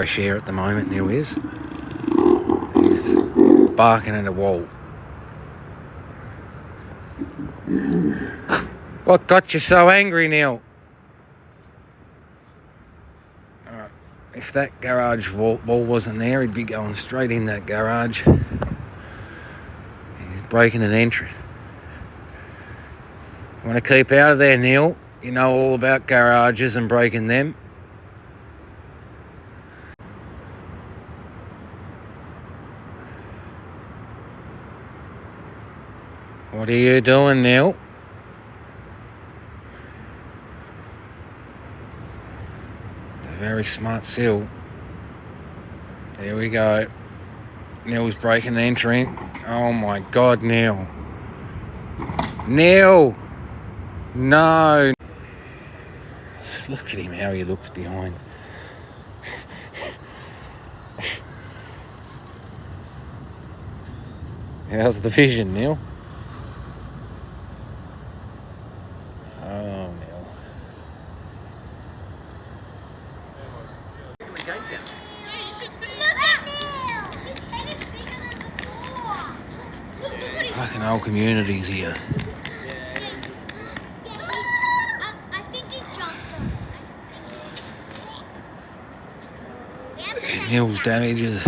Fresh air at the moment, Neil is. He's barking at a wall. What got you so angry, Neil? Alright, if that garage wall wasn't there, he'd be going straight in that garage. He's breaking an entry. You want to keep out of there, Neil? You know all about garages and breaking them. What are you doing, Neil? A very smart seal. There we go. Neil's breaking and entering. Oh my God, Neil. Neil! No! Look at him, how he looks behind. How's the vision, Neil? Oh, Neil. Fucking whole community's here. I think he jumped him. Neil's damages.